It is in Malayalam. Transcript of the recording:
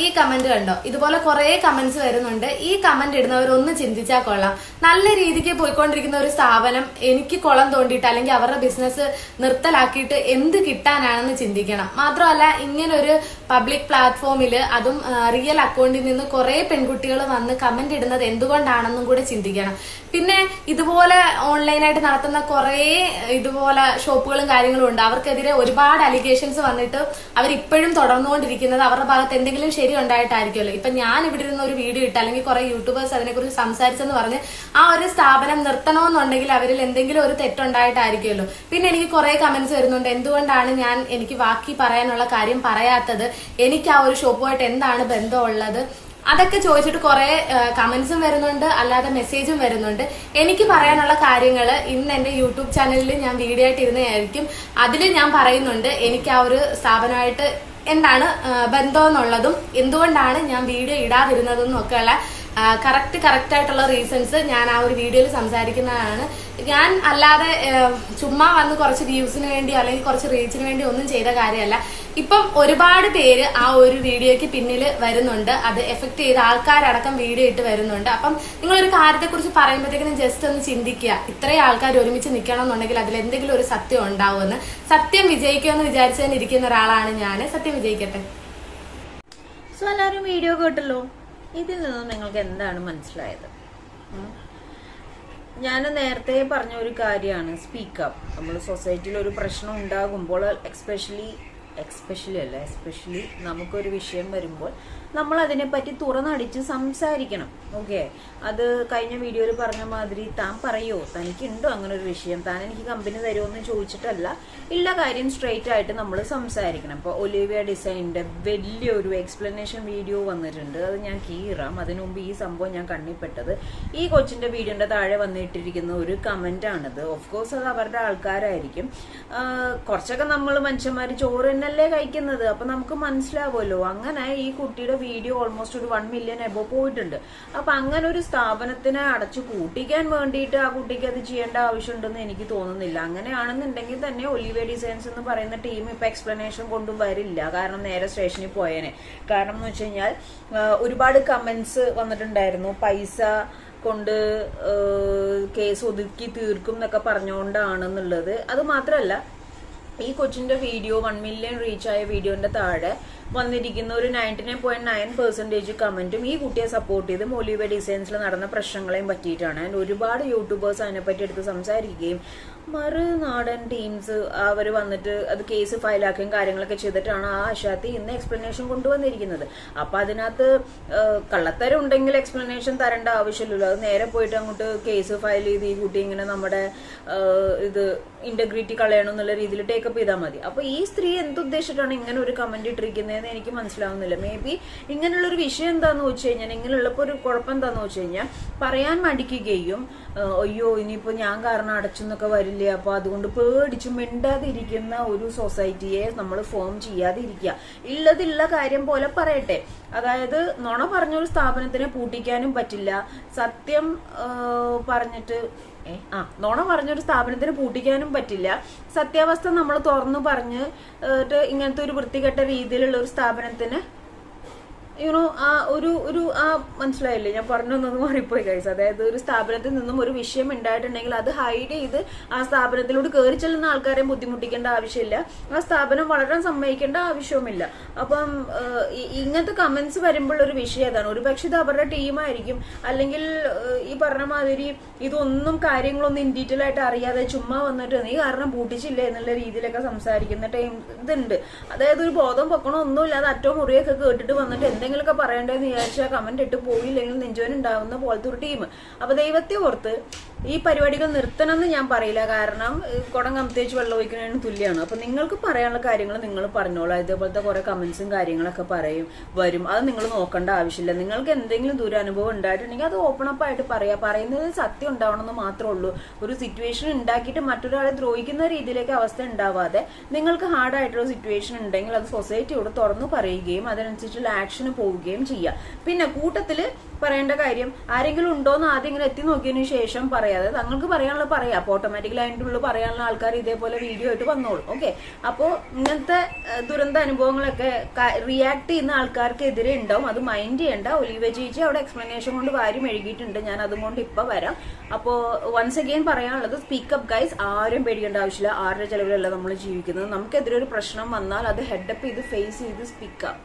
ഈ കമന്റ് കണ്ടോ, ഇതുപോലെ കുറെ കമന്റ്സ് വരുന്നുണ്ട്. ഈ കമന്റ് ഇടുന്നവരൊന്ന് ചിന്തിച്ചാൽ കൊള്ളാം. നല്ല രീതിക്ക് പോയിക്കൊണ്ടിരിക്കുന്ന ഒരു സ്ഥാപനം എനിക്ക് കുളം തോണ്ടിയിട്ട് അല്ലെങ്കിൽ അവരുടെ ബിസിനസ് നിർത്തലാക്കിയിട്ട് എന്ത് കിട്ടാനാണെന്ന് ചിന്തിക്കണം. മാത്രമല്ല, ഇങ്ങനെ ഒരു പബ്ലിക് പ്ലാറ്റ്ഫോമില് അതും റിയൽ അക്കൗണ്ടിൽ നിന്ന് കുറെ പെൺകുട്ടികൾ വന്ന് കമന്റ് ഇടുന്നത് എന്തുകൊണ്ടാണെന്നും കൂടെ ചിന്തിക്കണം. പിന്നെ ഇതുപോലെ ഓൺലൈനായിട്ട് നടത്തുന്ന കുറെ ഇതുപോലെ ഷോപ്പുകളും കാര്യങ്ങളും ഉണ്ട്. അവർക്കെതിരെ ഒരുപാട് അലിഗേഷൻസ് വന്നിട്ട് അവരിപ്പോഴും തുടർന്നുകൊണ്ടിരിക്കുന്നത് അവരുടെ ഭാഗത്ത് എന്തെങ്കിലും ശരി ഉണ്ടായിട്ടായിരിക്കുമല്ലോ. ഇപ്പൊ ഞാൻ ഇവിടെ ഇരുന്ന ഒരു വീഡിയോ ഇട്ട് അല്ലെങ്കിൽ കുറെ യൂട്യൂബേഴ്സ് അതിനെക്കുറിച്ച് സംസാരിച്ചെന്ന് പറഞ്ഞ് ആ ഒരു സ്ഥാപനം നിർത്തണമെന്നുണ്ടെങ്കിൽ അവരിൽ എന്തെങ്കിലും ഒരു തെറ്റുണ്ടായിട്ടായിരിക്കുമല്ലോ. പിന്നെ എനിക്ക് കുറെ കമന്റ്സ് വരുന്നുണ്ട്, എന്തുകൊണ്ടാണ് എനിക്ക് ബാക്കി പറയാനുള്ള കാര്യം പറയാത്തത്, എനിക്ക് ആ ഒരു ഷോപ്പുമായിട്ട് എന്താണ് ബന്ധമുള്ളത്, അതൊക്കെ ചോദിച്ചിട്ട് കുറെ കമന്റ്സും വരുന്നുണ്ട്, അല്ലാതെ മെസ്സേജും വരുന്നുണ്ട്. എനിക്ക് പറയാനുള്ള കാര്യങ്ങൾ ഇന്ന് എന്റെ യൂട്യൂബ് ചാനലിൽ ഞാൻ വീഡിയോ ആയിട്ട് ഇരുന്നതായിരിക്കും. അതിൽ ഞാൻ പറയുന്നുണ്ട് എനിക്ക് ആ ഒരു സ്ഥാപനമായിട്ട് എന്താണ് ബന്ധമെന്നുള്ളതും എന്തുകൊണ്ടാണ് ഞാൻ വീഡിയോ ഇടാതിരുന്നതെന്നും ഒക്കെയുള്ള കറക്റ്റ് ആയിട്ടുള്ള റീസൺസ് ഞാൻ ആ ഒരു വീഡിയോയിൽ സംസാരിക്കുന്നതാണ്. ഞാൻ അല്ലാതെ ചുമ്മാ വന്ന് കുറച്ച് വ്യൂസിന് വേണ്ടിയോ അല്ലെങ്കിൽ കുറച്ച് റീച്ചിന് വേണ്ടി ഒന്നും ചെയ്ത കാര്യമല്ല. ഇപ്പം ഒരുപാട് പേര് ആ ഒരു വീഡിയോയ്ക്ക് പിന്നിൽ വരുന്നുണ്ട്, അത് എഫക്ട് ചെയ്ത ആൾക്കാരടക്കം വീഡിയോ ഇട്ട് വരുന്നുണ്ട്. അപ്പം നിങ്ങളൊരു കാര്യത്തെക്കുറിച്ച് പറയുമ്പോഴത്തേക്കും ജസ്റ്റ് ഒന്ന് ചിന്തിക്കുക, ഇത്രയും ആൾക്കാർ ഒരുമിച്ച് നിൽക്കണം എന്നുണ്ടെങ്കിൽ അതിൽ എന്തെങ്കിലും ഒരു സത്യം ഉണ്ടാവുമെന്ന്. സത്യം വിജയിക്കുമെന്ന് വിചാരിച്ചു തന്നെ ഇരിക്കുന്ന ഒരാളാണ് ഞാൻ. സത്യം വിജയിക്കട്ടെ. സോ എല്ലാവരും വീഡിയോ കേട്ടല്ലോ. ഇതിൽ നിന്നും നിങ്ങൾക്ക് എന്താണ് മനസ്സിലായത്? ഞാൻ നേരത്തെ പറഞ്ഞ ഒരു കാര്യമാണ് സ്പീക്കപ്പ്. നമ്മൾ സൊസൈറ്റിയിൽ ഒരു പ്രശ്നം ഉണ്ടാകുമ്പോൾ എസ്പെഷ്യലി നമുക്കൊരു വിഷയം വരുമ്പോൾ നമ്മൾ അതിനെപ്പറ്റി തുറന്നടിച്ച് സംസാരിക്കണം. ഓക്കെ, അത് കഴിഞ്ഞ വീഡിയോയിൽ പറഞ്ഞ മാതിരി താൻ പറയോ, തനിക്കുണ്ടോ അങ്ങനെ ഒരു വിഷയം, താൻ എനിക്ക് കമ്പനി തരുമോ എന്ന് ചോദിച്ചിട്ടല്ല, ഇല്ല കാര്യം സ്ട്രെയിറ്റ് ആയിട്ട് നമ്മൾ സംസാരിക്കണം. ഇപ്പോൾ ഒലിവിയ ഡിസൈനിന്റെ വലിയൊരു എക്സ്പ്ലനേഷൻ വീഡിയോ വന്നിട്ടുണ്ട്, അത് ഞാൻ കീറാം. അതിനു മുമ്പ് ഈ സംഭവം ഞാൻ കണ്ണിപ്പെട്ടത് ഈ കൊച്ചിന്റെ വീഡിയോന്റെ താഴെ വന്നിട്ടിരിക്കുന്ന ഒരു കമന്റ് ആണിത്. ഓഫ് കോഴ്സ് അത് അവരുടെ ആൾക്കാരായിരിക്കും. കുറച്ചൊക്കെ നമ്മൾ മനുഷ്യന്മാർ ചോറ് തന്നെയല്ലേ കഴിക്കുന്നത്, അപ്പൊ നമുക്ക് മനസ്സിലാവുമല്ലോ. അങ്ങനെ ഈ കുട്ടിയുടെ വീഡിയോ ഓൾമോസ്റ്റ് ഒരു 1 മില്യൺ എബോ പോയിട്ടുണ്ട്. അപ്പൊ അങ്ങനെ ഒരു സ്ഥാപനത്തിനെ അടച്ചു പൂട്ടിക്കാൻ വേണ്ടിയിട്ട് ആ കുട്ടിക്ക് അത് ചെയ്യേണ്ട ആവശ്യമുണ്ടെന്ന് എനിക്ക് തോന്നുന്നില്ല. അങ്ങനെയാണെന്നുണ്ടെങ്കിൽ തന്നെ ഒലിവിയ ഡിസൈൻസ് എന്ന് പറയുന്ന ടീം ഇപ്പൊ എക്സ്പ്ലനേഷൻ കൊണ്ടുവരില്ല, കാരണം നേരെ സ്റ്റേഷനിൽ പോയേനെ. കാരണം എന്ന് വെച്ച് കഴിഞ്ഞാൽ ഒരുപാട് കമന്റ്സ് വന്നിട്ടുണ്ടായിരുന്നു, പൈസ കൊണ്ട് കേസ് ഒതുക്കി തീർക്കും എന്നൊക്കെ പറഞ്ഞുകൊണ്ടാണെന്നുള്ളത്. അത് മാത്രമല്ല, ഈ കൊച്ചിന്റെ വീഡിയോ 1 മില്യൺ റീച്ച് ആയ വീഡിയോന്റെ താഴെ വന്നിരിക്കുന്ന ഒരു 99.9% കമന്റും ഈ കുട്ടിയെ സപ്പോർട്ട് ചെയ്ത് ഒലിവിയ ഡിസൈൻസിൽ നടന്ന പ്രശ്നങ്ങളെയും പറ്റിയിട്ടാണ്. ആൻഡ് ഒരുപാട് യൂട്യൂബേഴ്സ് അതിനെപ്പറ്റി എടുത്ത് സംസാരിക്കുകയും മറുനാടൻ ടീംസ് അവർ വന്നിട്ട് അത് കേസ് ഫയലാക്കുകയും കാര്യങ്ങളൊക്കെ ചെയ്തിട്ടാണ് ആ അശാത്തി ഇന്ന് എക്സ്പ്ലനേഷൻ കൊണ്ടുവന്നിരിക്കുന്നത്. അപ്പൊ അതിനകത്ത് കള്ളത്തരം ഉണ്ടെങ്കിൽ എക്സ്പ്ലനേഷൻ തരേണ്ട ആവശ്യമില്ലല്ലോ. അത് നേരെ പോയിട്ട് അങ്ങോട്ട് കേസ് ഫയൽ ചെയ്ത് ഈ കുട്ടി ഇങ്ങനെ നമ്മുടെ ഇത് ഇന്റഗ്രിറ്റി കളയണം എന്നുള്ള രീതിയിൽ ടേക്കപ്പ് ചെയ്താൽ മതി. അപ്പൊ ഈ സ്ത്രീ എന്തുദ്ദേശിച്ചിട്ടാണ് ഇങ്ങനെ ഒരു കമന്റ് ഇട്ടിരിക്കുന്നതെന്ന് എനിക്ക് മനസ്സിലാവുന്നില്ല. മേ ബി ഇങ്ങനെയുള്ള ഒരു വിഷയം എന്താന്ന് വെച്ച് കഴിഞ്ഞാൽ, ഇങ്ങനെയുള്ളപ്പോൾ ഒരു കുഴപ്പം എന്താന്ന് വെച്ച് കഴിഞ്ഞാൽ പറയാൻ മടിക്കുകയും അയ്യോ ഇനിയിപ്പോ ഞാൻ കാരണം അടച്ചെന്നൊക്കെ വരില്ല, അപ്പൊ അതുകൊണ്ട് പേടിച്ചു മിണ്ടാതിരിക്കുന്ന ഒരു സൊസൈറ്റിയെ നമ്മൾ ഫോം ചെയ്യാതെ ഇരിക്കുക. ഉള്ളതില്ല കാര്യം പോലെ പറയട്ടെ. അതായത് നുണ പറഞ്ഞൊരു സ്ഥാപനത്തിനെ പൂട്ടിക്കാനും പറ്റില്ല, സത്യം പറഞ്ഞിട്ട് നുണ പറഞ്ഞൊരു സ്ഥാപനത്തിന് പൂട്ടിക്കാനും പറ്റില്ല. സത്യാവസ്ഥ നമ്മൾ തുറന്നു പറഞ്ഞ് ഇങ്ങനത്തെ ഒരു വൃത്തികെട്ട രീതിയിലുള്ള ഒരു സ്ഥാപനത്തിന് മനസ്സിലായില്ലേ ഞാൻ പറഞ്ഞൊന്നും മാറിപ്പോയി ഗൈസ്. അതായത് ഒരു സ്ഥാപനത്തിൽ നിന്നും ഒരു വിഷയം ഉണ്ടായിട്ടുണ്ടെങ്കിൽ അത് ഹൈഡ് ചെയ്ത് ആ സ്ഥാപനത്തിലൂടെ കയറി ചെല്ലുന്ന ആൾക്കാരെ ബുദ്ധിമുട്ടിക്കേണ്ട ആവശ്യമില്ല, ആ സ്ഥാപനം വളരാൻ സമ്മതിക്കേണ്ട ആവശ്യവുമില്ല. അപ്പം ഇങ്ങനത്തെ കമന്റ്സ് വരുമ്പോൾ ഒരു വിഷയം അതാണ്. ഒരു പക്ഷെ ഇത് അവരുടെ ടീമായിരിക്കും, അല്ലെങ്കിൽ ഈ പറഞ്ഞ മാതിരി ഇതൊന്നും കാര്യങ്ങളൊന്നും ഇൻ ഡീറ്റെയിൽ ആയിട്ട് അറിയാതെ ചുമ്മാ വന്നിട്ട് നീ കാരണം പൂട്ടിച്ചില്ല എന്നുള്ള രീതിയിലൊക്കെ സംസാരിക്കുന്ന ടൈം ഇതുണ്ട്. അതായത് ഒരു ബോധം പൊക്കണോ ഒന്നുമില്ല, അത് അറ്റവും മുറിയൊക്കെ കേട്ടിട്ട് വന്നിട്ട് എന്തെങ്കിലുമൊക്കെ പറയണ്ടെന്ന് വിചാരിച്ചാൽ കമന്റ് ഇട്ട് പോയില്ലെങ്കിൽ നെഞ്ചോൻ ഉണ്ടാവുന്ന പോലത്തെ ഒരു ടീം. അപ്പൊ ദൈവത്തെ ഓർത്ത് ഈ പരിപാടികൾ നിർത്തണം എന്ന് ഞാൻ പറയില്ല, കാരണം കുടം കമത്തേച്ച് വെള്ളം ഒഴിക്കുന്നതിന് തുല്യമാണ്. അപ്പൊ നിങ്ങൾക്ക് പറയാനുള്ള കാര്യങ്ങൾ നിങ്ങൾ പറഞ്ഞോളാം. ഇതേപോലത്തെ കുറെ കമന്റ്സും കാര്യങ്ങളൊക്കെ വരും, അത് നിങ്ങൾ നോക്കേണ്ട ആവശ്യമില്ല. നിങ്ങൾക്ക് എന്തെങ്കിലും ദുരനുഭവം ഉണ്ടായിട്ടുണ്ടെങ്കിൽ അത് ഓപ്പൺ അപ്പ് ആയിട്ട് പറയുന്നതിൽ സത്യം ഉണ്ടാവണമെന്ന് മാത്രമേ ഉള്ളൂ. ഒരു സിറ്റുവേഷൻ ഉണ്ടാക്കിയിട്ട് മറ്റൊരാളെ ദ്രോഹിക്കുന്ന രീതിയിലേക്ക് അവസ്ഥ ഉണ്ടാവാതെ നിങ്ങൾക്ക് ഹാർഡായിട്ടുള്ള സിറ്റുവേഷൻ ഉണ്ടെങ്കിൽ അത് സൊസൈറ്റിയോട് തുറന്നു പറയുകയും അതിനനുസരിച്ചുള്ള ആക്ഷന് പോവുകയും ചെയ്യാം. പിന്നെ കൂട്ടത്തില് പറയേണ്ട കാര്യം, ആരെങ്കിലും ഉണ്ടോന്ന് ആദ്യം ഇങ്ങനെ എത്തി നോക്കിയതിനു ശേഷം പറയാതെ തങ്ങൾക്ക് പറയാനുള്ള പറയാം. അപ്പൊ ഓട്ടോമാറ്റിക്കലി അതിൻ്റെ ഉള്ളിൽ പറയാനുള്ള ആൾക്കാർ ഇതേപോലെ വീഡിയോ ആയിട്ട് വന്നോളൂ. ഓക്കെ, അപ്പോൾ ഇങ്ങനത്തെ ദുരന്ത അനുഭവങ്ങളൊക്കെ റിയാക്ട് ചെയ്യുന്ന ആൾക്കാർക്കെതിരെ ഉണ്ടാവും, അത് മൈൻഡ് ചെയ്യേണ്ട. ഒലീവ ചേച്ചി അവിടെ എക്സ്പ്ലനേഷൻ കൊണ്ട് വാരി മെഴുകിയിട്ടുണ്ട്, ഞാൻ അതുകൊണ്ട് ഇപ്പൊ വരാം. അപ്പോ വൺസ് അഗെയിൻ പറയാനുള്ളത്, സ്പീക്കപ്പ് ഗൈസ്, ആരും പേടിക്കേണ്ട ആവശ്യമില്ല. ആരുടെ ചെലവിലല്ല നമ്മൾ ജീവിക്കുന്നത്. നമുക്കെതിരെ ഒരു പ്രശ്നം വന്നാൽ അത് ഹെഡപ്പ് ചെയ്ത് ഫേസ് ചെയ്ത് സ്പീക്കപ്പ്.